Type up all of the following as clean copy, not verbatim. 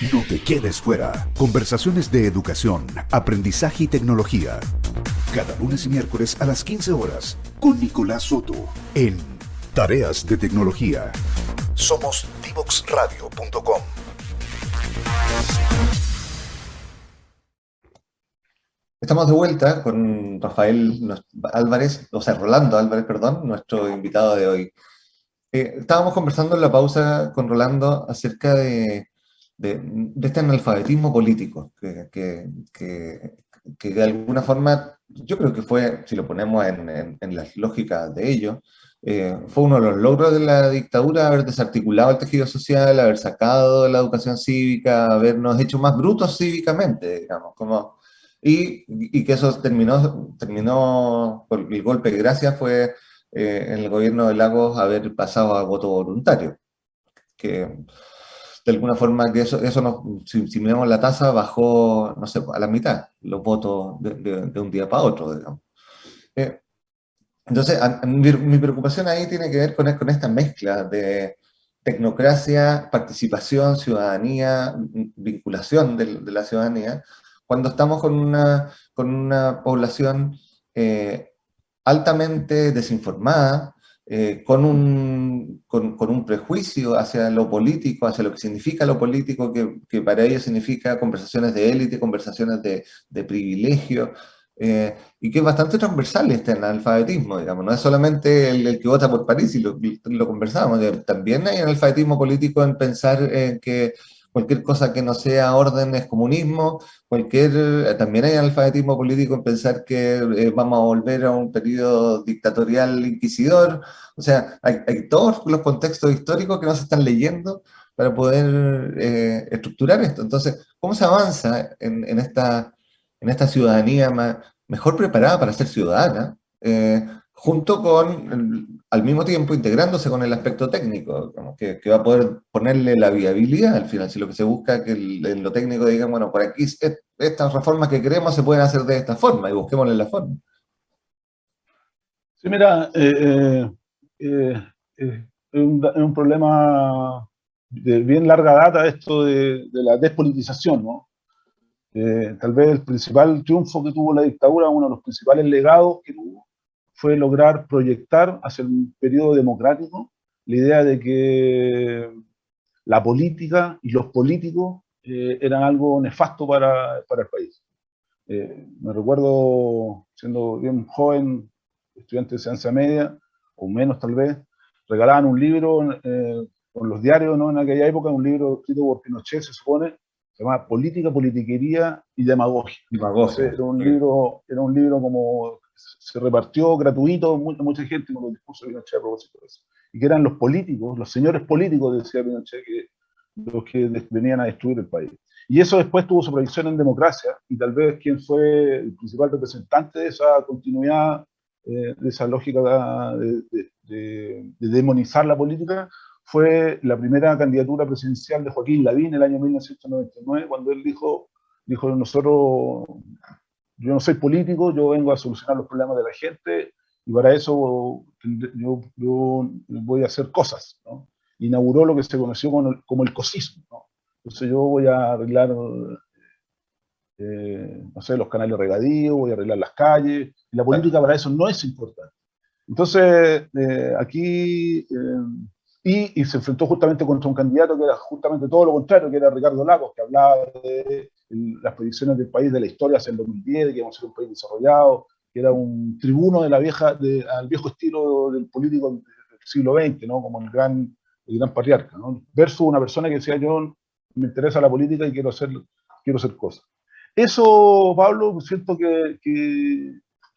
No te quedes fuera. Conversaciones de educación, aprendizaje y tecnología. Cada lunes y miércoles a las 15 horas con Nicolás Soto en Tareas de Tecnología. Somos divoxradio.com. Estamos de vuelta con Álvarez, o sea, Rolando Álvarez, perdón, nuestro invitado de hoy. Estábamos conversando en la pausa con Rolando acerca de este analfabetismo político, que de alguna forma, yo creo que fue, si lo ponemos en las lógicas de ello, fue uno de los logros de la dictadura haber desarticulado el tejido social, haber sacado la educación cívica, habernos hecho más brutos cívicamente, digamos, y que eso terminó por el golpe de gracia fue en el gobierno de Lagos haber pasado a voto voluntario, que de alguna forma que eso si miramos la tasa bajó, no sé, a la mitad los votos de un día para otro, digamos. Eh, entonces, mi preocupación ahí tiene que ver con esta mezcla de tecnocracia, participación, ciudadanía, vinculación de la ciudadanía, cuando estamos con una población altamente desinformada, con un prejuicio hacia lo político, hacia lo que significa lo político, que para ellos significa conversaciones de élite, conversaciones de privilegio, y que es bastante transversal este analfabetismo, digamos, no es solamente el que vota por París, y lo conversábamos, también hay analfabetismo político en pensar que cualquier cosa que no sea orden es comunismo, también hay analfabetismo político en pensar que vamos a volver a un periodo dictatorial inquisidor, o sea, hay todos los contextos históricos que no se están leyendo para poder estructurar esto. Entonces, ¿cómo se avanza en esta ciudadanía mejor preparada para ser ciudadana, junto con, al mismo tiempo, integrándose con el aspecto técnico, como que va a poder ponerle la viabilidad al final? Si lo que se busca es que en lo técnico digan, bueno, por aquí estas reformas que queremos se pueden hacer de esta forma, y busquémosle la forma. Sí, mira, es un problema de bien larga data esto de la despolitización, ¿no? Tal vez el principal triunfo que tuvo la dictadura, uno de los principales legados que tuvo, fue lograr proyectar hacia un periodo democrático la idea de que la política y los políticos eran algo nefasto para el país. Me recuerdo, siendo bien joven, estudiante de ciencia media, o menos tal vez, regalaban un libro con los diarios, ¿no? En aquella época, un libro escrito por Pinochet, se supone, se llamaba Política, Politiquería y Demagogia. Demagogia. Era un libro como se repartió gratuito, mucha gente con los discursos de Pinochet a propósito de eso. Y que eran los políticos, los señores políticos, decía Pinochet, los que venían a destruir el país. Y eso después tuvo su proyección en democracia, y tal vez quien fue el principal representante de esa continuidad, de esa lógica de demonizar la política, fue la primera candidatura presidencial de Joaquín Lavín en el año 1999, cuando él dijo, nosotros, yo no soy político, yo vengo a solucionar los problemas de la gente, y para eso yo voy a hacer cosas, ¿no? Inauguró lo que se conoció como el cosismo, ¿no? Entonces yo voy a arreglar, no sé, los canales regadíos, voy a arreglar las calles, y la política para eso no es importante. Entonces, aquí, y se enfrentó justamente contra un candidato que era justamente todo lo contrario, que era Ricardo Lagos, que hablaba de las predicciones del país, de la historia hacia el 2010, de que íbamos a ser un país desarrollado, que era un tribuno al viejo estilo del político del siglo XX, ¿no? Como el gran patriarca, ¿no? Versus una persona que decía, yo me interesa la política y quiero hacer cosas. Eso, Pablo, siento que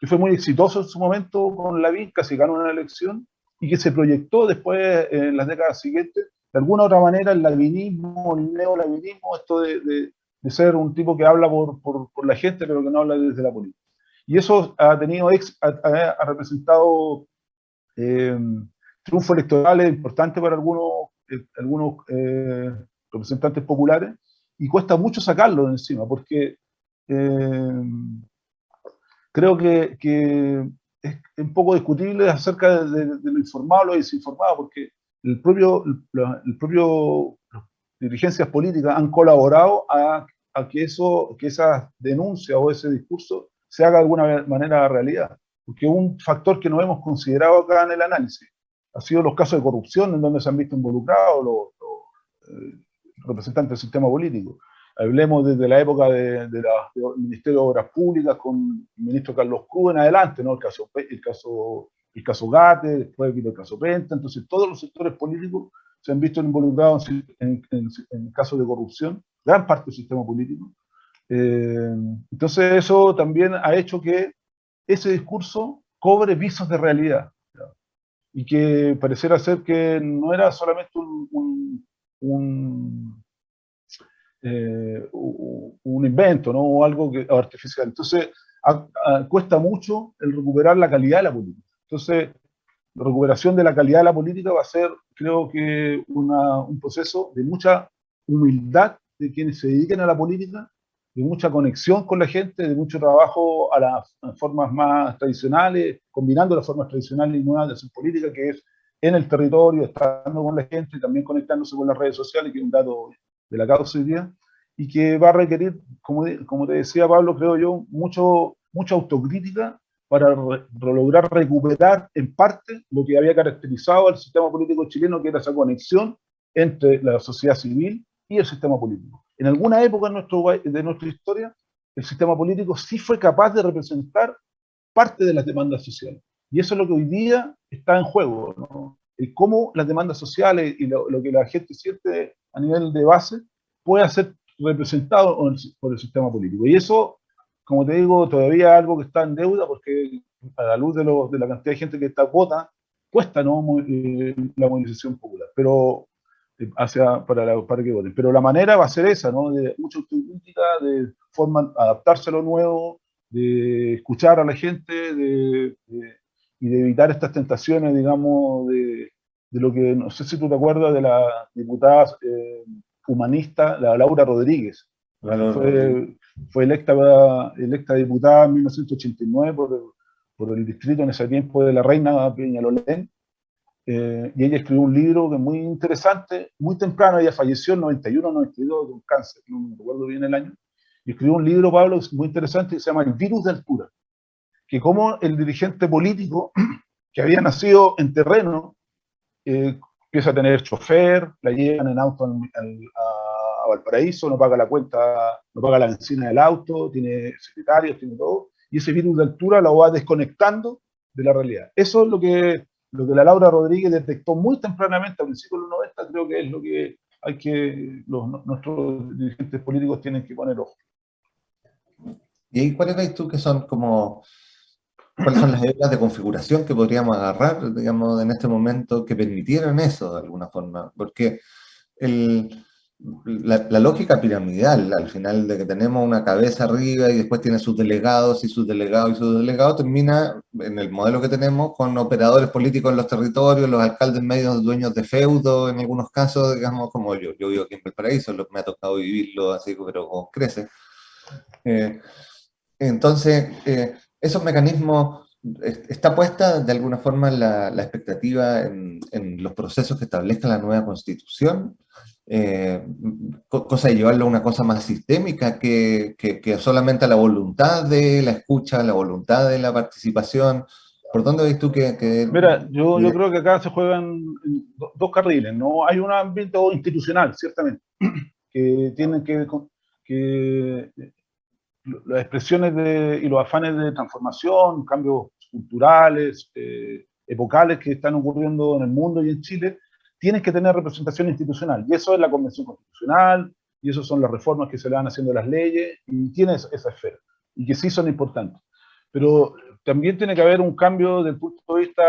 fue muy exitoso en su momento con Lavín, casi ganó una elección, y que se proyectó después en las décadas siguientes, de alguna u otra manera, el lavinismo, el neolavinismo, esto de ser un tipo que habla por la gente, pero que no habla desde la política. Y eso ha representado triunfos electorales importantes para algunos representantes populares, y cuesta mucho sacarlo de encima, porque creo que es un poco discutible acerca de lo informado o lo desinformado, porque el propio dirigencias políticas han colaborado a que esa denuncia o ese discurso se haga de alguna manera realidad. Porque un factor que no hemos considerado acá en el análisis ha sido los casos de corrupción en donde se han visto involucrados los representantes del sistema político. Hablemos desde la época del Ministerio de Obras Públicas con el ministro Carlos Cruz en adelante, ¿no? El caso Gate, después vino el caso Penta. Entonces todos los sectores políticos se han visto involucrados en casos de corrupción, gran parte del sistema político. Entonces eso también ha hecho que ese discurso cobre visos de realidad, ¿no? Y que pareciera ser que no era solamente un invento, ¿no? O algo artificial. Entonces cuesta mucho el recuperar la calidad de la política. Entonces la recuperación de la calidad de la política va a ser, creo que, un proceso de mucha humildad de quienes se dediquen a la política, de mucha conexión con la gente, de mucho trabajo a las formas más tradicionales, combinando las formas tradicionales y nuevas de hacer política, que es en el territorio, estando con la gente, y también conectándose con las redes sociales, que es un dato de la causa hoy día, y que va a requerir, como te decía Pablo, creo yo, mucha autocrítica para lograr recuperar en parte lo que había caracterizado al sistema político chileno, que era esa conexión entre la sociedad civil y el sistema político. En alguna época de nuestra historia, el sistema político sí fue capaz de representar parte de las demandas sociales. Y eso es lo que hoy día está en juego, ¿no? El cómo las demandas sociales y lo que la gente siente a nivel de base puede ser representado por el sistema político. Y eso, como te digo, todavía es algo que está en deuda, porque a la luz de la cantidad de gente que vota, cuesta, ¿no? La movilización popular, pero para que voten. Pero la manera va a ser esa, ¿no? De mucha autocrítica, de adaptarse a lo nuevo, de escuchar a la gente, y de evitar estas tentaciones, digamos, de lo que, no sé si tú te acuerdas de la diputada humanista, la Laura Rodríguez. Fue electa diputada en 1989 por el distrito en ese tiempo de la Reina Peñalolén, y ella escribió un libro que es muy interesante, muy temprano. Ella falleció en 91, 92 de un cáncer, no me recuerdo bien el año, y escribió un libro, Pablo, muy interesante, que se llama El virus de altura, que como el dirigente político que había nacido en terreno, empieza a tener chofer, la llevan en auto a Valparaíso, no paga la cuenta, no paga la benzina del auto, tiene secretarios, tiene todo, y ese virus de altura lo va desconectando de la realidad. Eso es lo que la Laura Rodríguez detectó muy tempranamente, a principios de los 90, creo que es lo que nuestros dirigentes políticos tienen que poner ojo. ¿Y ahí cuáles ves tú que son cuáles son las reglas de configuración que podríamos agarrar, digamos, en este momento que permitieran eso de alguna forma? Porque la lógica piramidal, al final, de que tenemos una cabeza arriba y después tiene sus delegados y sus delegados y sus delegados, termina en el modelo que tenemos con operadores políticos en los territorios, los alcaldes medios dueños de feudo, en algunos casos, digamos, como yo vivo aquí en Valparaíso, me ha tocado vivirlo así, pero con creces. Entonces, esos mecanismos, está puesta de alguna forma la expectativa en los procesos que establezca la nueva Constitución, cosa de llevarlo a una cosa más sistémica que solamente a la voluntad de la escucha, la voluntad de la participación. ¿Por dónde ves tú que Mira, yo creo que acá se juegan dos carriles, ¿no? Hay un ámbito institucional, ciertamente, que tienen que las expresiones y los afanes de transformación, cambios culturales, epocales que están ocurriendo en el mundo y en Chile, tienen que tener representación institucional. Y eso es la Convención Constitucional, y eso son las reformas que se le van haciendo a las leyes, y tiene esa esfera, y que sí son importantes. Pero también tiene que haber un cambio desde el punto de vista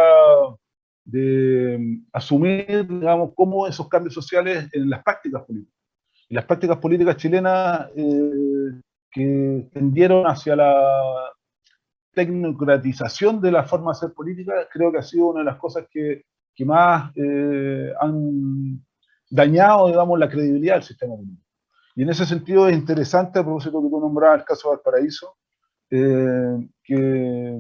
de asumir, digamos, cómo esos cambios sociales en las prácticas políticas. Y las prácticas políticas chilenas que tendieron hacia la tecnocratización de la forma de hacer política, creo que ha sido una de las cosas que más han dañado, digamos, la credibilidad del sistema político. Y en ese sentido es interesante, a propósito que tú nombrabas el caso de Valparaíso, que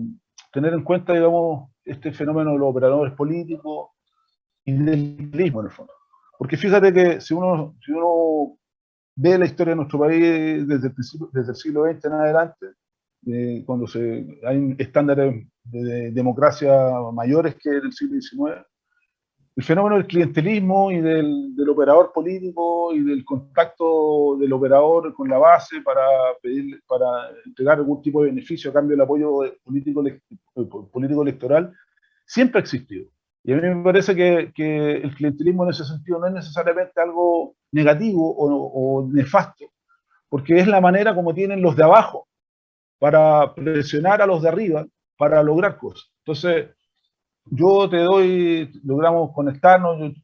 tener en cuenta, digamos, este fenómeno de los operadores políticos y del clientelismo, en el fondo. Porque fíjate que si uno ve la historia de nuestro país desde el siglo XX en adelante, cuando hay estándares de democracia mayores que el siglo XIX, el fenómeno del clientelismo y del operador político y del contacto del operador con la base para entregar algún tipo de beneficio a cambio del apoyo político electoral, siempre ha existido. Y a mí me parece que el clientelismo en ese sentido no es necesariamente algo negativo o nefasto, porque es la manera como tienen los de abajo para presionar a los de arriba para lograr cosas. Entonces, logramos conectarnos,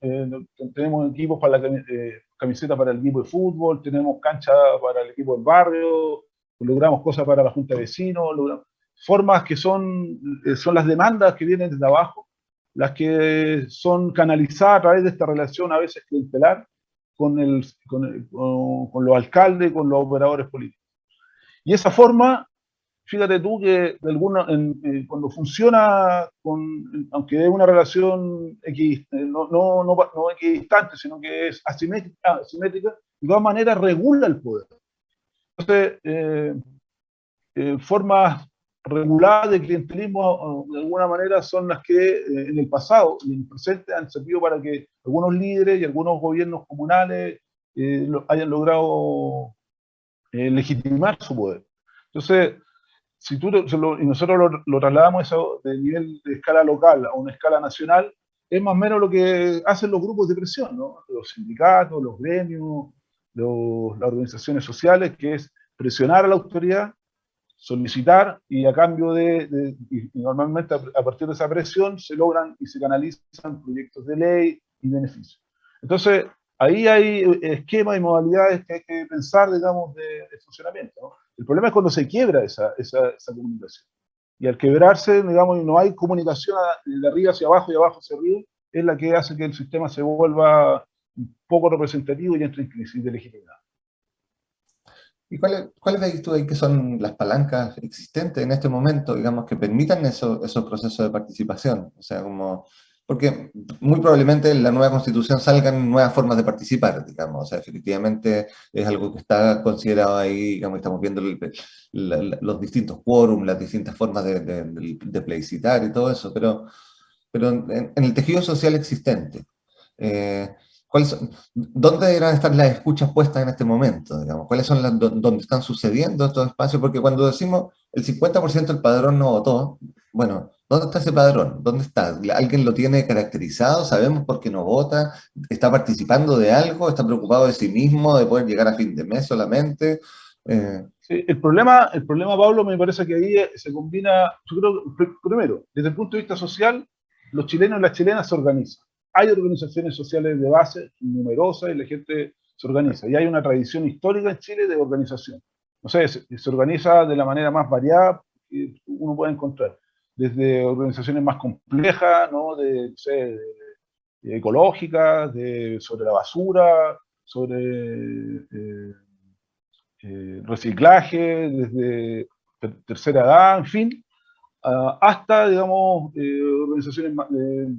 tenemos equipos para camisetas para el equipo de fútbol, tenemos cancha para el equipo del barrio, logramos cosas para la junta de vecinos, formas que son las demandas que vienen desde abajo, las que son canalizadas a través de esta relación a veces clientelar con los alcaldes, con los operadores políticos. Y esa forma, fíjate tú que cuando funciona, aunque es una relación no equidistante, sino que es asimétrica, de todas maneras regula el poder. Entonces, formas reguladas de clientelismo, de alguna manera, son las que en el pasado y en el presente han servido para que algunos líderes y algunos gobiernos comunales hayan logrado legitimar su poder. Entonces, y nosotros lo trasladamos eso de nivel de escala local a una escala nacional, es más o menos lo que hacen los grupos de presión, ¿no? Los sindicatos, los gremios, las organizaciones sociales, que es presionar a la autoridad, solicitar, y a cambio y normalmente a partir de esa presión se logran y se canalizan proyectos de ley y beneficios. Entonces, ahí hay esquemas y modalidades que hay que pensar, digamos, de funcionamiento, ¿no? El problema es cuando se quiebra esa comunicación. Y al quebrarse, digamos, y no hay comunicación de arriba hacia abajo y abajo hacia arriba, es la que hace que el sistema se vuelva poco representativo y entre en crisis de legitimidad. ¿Y cuáles veis tú ahí que son las palancas existentes en este momento, digamos, que permitan esos procesos de participación? O sea, porque muy probablemente en la nueva constitución salgan nuevas formas de participar, digamos. O sea, efectivamente es algo que está considerado ahí, digamos, estamos viendo los distintos quórums, las distintas formas de plebiscitar y todo eso, pero en el tejido social existente, ¿dónde deberán estar las escuchas puestas en este momento? Digamos? ¿Cuáles son donde están sucediendo estos espacios? Porque cuando decimos el 50% del padrón no votó, bueno, ¿dónde está ese padrón? ¿Dónde está? ¿Alguien lo tiene caracterizado? ¿Sabemos por qué no vota? ¿Está participando de algo? ¿Está preocupado de sí mismo, de poder llegar a fin de mes solamente? Sí, el problema, Pablo, me parece que ahí se combina, yo creo, primero, desde el punto de vista social, los chilenos y las chilenas se organizan. Hay organizaciones sociales de base numerosas y la gente se organiza. Y hay una tradición histórica en Chile de organización. O sea, se organiza de la manera más variada que uno puede encontrar. Desde organizaciones más complejas, ¿no? de ecológicas, sobre la basura, sobre reciclaje, desde tercera edad, en fin, hasta, digamos, organizaciones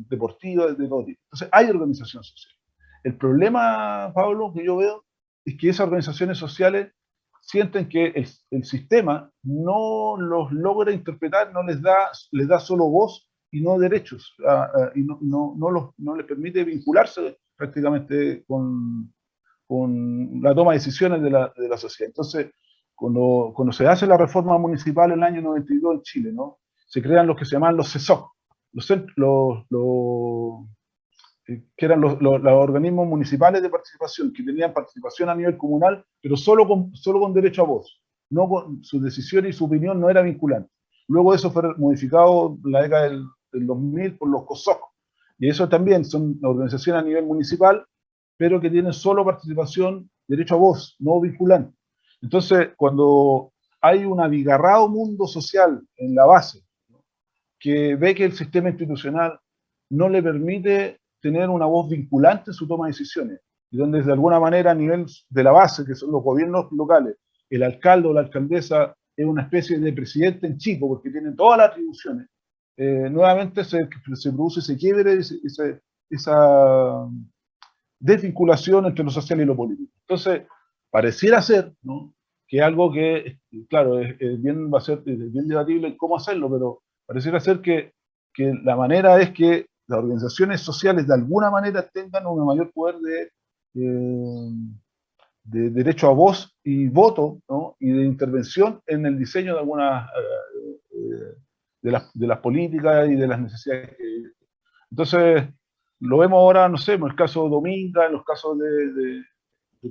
deportivas de todo tipo. Entonces, hay organización social. El problema, Pablo, que yo veo, es que esas organizaciones sociales sienten que el sistema no los logra interpretar, no les da solo voz y no derechos, y no les permite vincularse prácticamente con la toma de decisiones de la sociedad. Entonces, cuando se hace la reforma municipal en el año 92 en Chile, ¿no? Se crean los que se llaman los CESOC, que eran los organismos municipales de participación, que tenían participación a nivel comunal, pero solo con derecho a voz. Su decisión y su opinión no era vinculante. Luego eso fue modificado en la década del 2000 por los COSOC. Y eso también son organizaciones a nivel municipal, pero que tienen solo participación, derecho a voz, no vinculante. Entonces, cuando hay un abigarrado mundo social en la base, ¿no? Que ve que el sistema institucional no le permite tener una voz vinculante en su toma de decisiones, y donde de alguna manera a nivel de la base, que son los gobiernos locales, el alcalde o la alcaldesa es una especie de presidente en chico, porque tienen todas las atribuciones, nuevamente se produce ese quiebre, desvinculación entre lo social y lo político. Entonces, pareciera ser, ¿no?, que algo que, claro, va a ser bien debatible cómo hacerlo, pero pareciera ser que la manera es que las organizaciones sociales de alguna manera tengan un mayor poder de derecho a voz y voto, ¿no?, y de intervención en el diseño de algunas de las políticas y de las necesidades que... Entonces, lo vemos ahora, no sé, en el caso de Dominga, en los casos de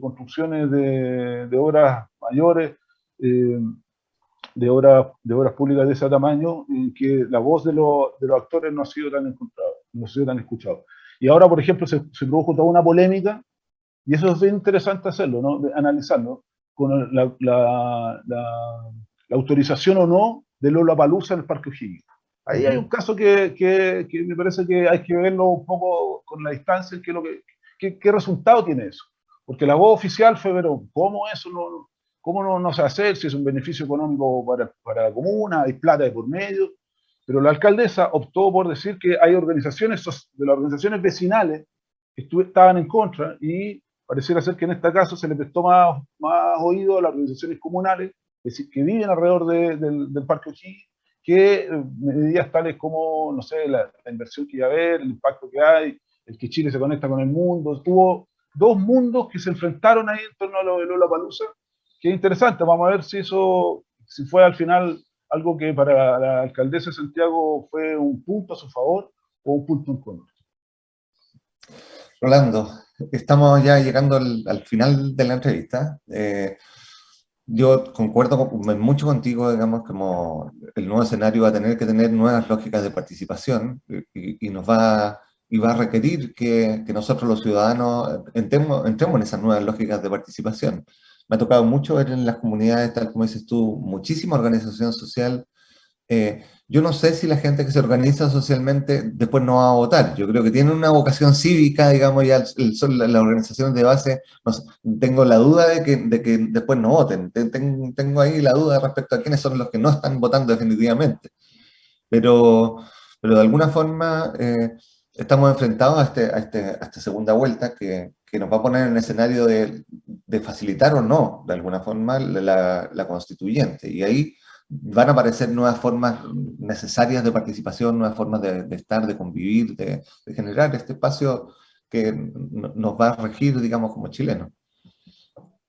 construcciones de obras mayores, de obras públicas de ese tamaño, en que la voz de los actores no ha sido tan encontrada, no ha sido tan escuchada. Y ahora, por ejemplo, se produjo toda una polémica, y eso es bien interesante hacerlo, ¿no?, analizarlo, con la autorización o no de Lollapalooza en el Parque O'Higgins. Ahí hay un caso que me parece que hay que verlo un poco con la distancia, qué resultado tiene eso. Porque la voz oficial fue, pero ¿cómo eso no se va a hacer? Si es un beneficio económico para la comuna, hay plata de por medio. Pero la alcaldesa optó por decir que hay organizaciones, de las organizaciones vecinales, que estaban en contra, y pareciera ser que en este caso se le prestó más oído a las organizaciones comunales, que viven alrededor del Parque O'Higgins, que medidas tales como, no sé, la inversión que iba a haber, el impacto que hay, el que Chile se conecta con el mundo. Tuvo dos mundos que se enfrentaron ahí en torno a lo de Lollapalooza, que es interesante. Vamos a ver si fue al final algo que para la alcaldesa de Santiago fue un punto a su favor o un punto en contra. Rolando, estamos ya llegando al final de la entrevista. Yo concuerdo mucho contigo, digamos, como el nuevo escenario va a tener que tener nuevas lógicas de participación y va a requerir que nosotros los ciudadanos entremos en esas nuevas lógicas de participación. Me ha tocado mucho ver en las comunidades, tal como dices tú, muchísima organización social. Yo no sé si la gente que se organiza socialmente después no va a votar. Yo creo que tienen una vocación cívica, digamos, ya son las organizaciones de base. No sé, tengo la duda de que después no voten. Tengo ahí la duda respecto a quiénes son los que no están votando definitivamente. Pero de alguna forma estamos enfrentados a esta segunda vuelta que nos va a poner en el escenario de facilitar o no, de alguna forma, la constituyente. Y ahí van a aparecer nuevas formas necesarias de participación, nuevas formas de estar, de convivir, de generar este espacio que nos va a regir, digamos, como chilenos.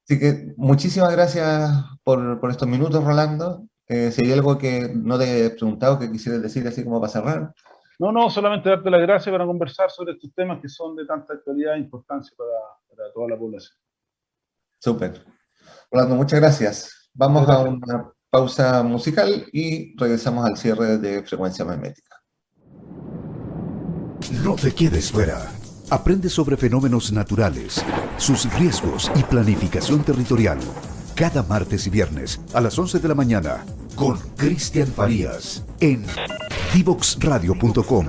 Así que muchísimas gracias por estos minutos, Rolando. Si hay algo que no te he preguntado, que quisieras decir así como para cerrar. No, solamente darte las gracias para conversar sobre estos temas que son de tanta actualidad e importancia para toda la población. Súper. Rolando, muchas gracias. Vamos a una pausa musical y regresamos al cierre de Frecuencia Memética. No te quedes fuera. Aprende sobre fenómenos naturales, sus riesgos y planificación territorial. Cada martes y viernes a las 11 de la mañana con Cristian Farías en divoxradio.com.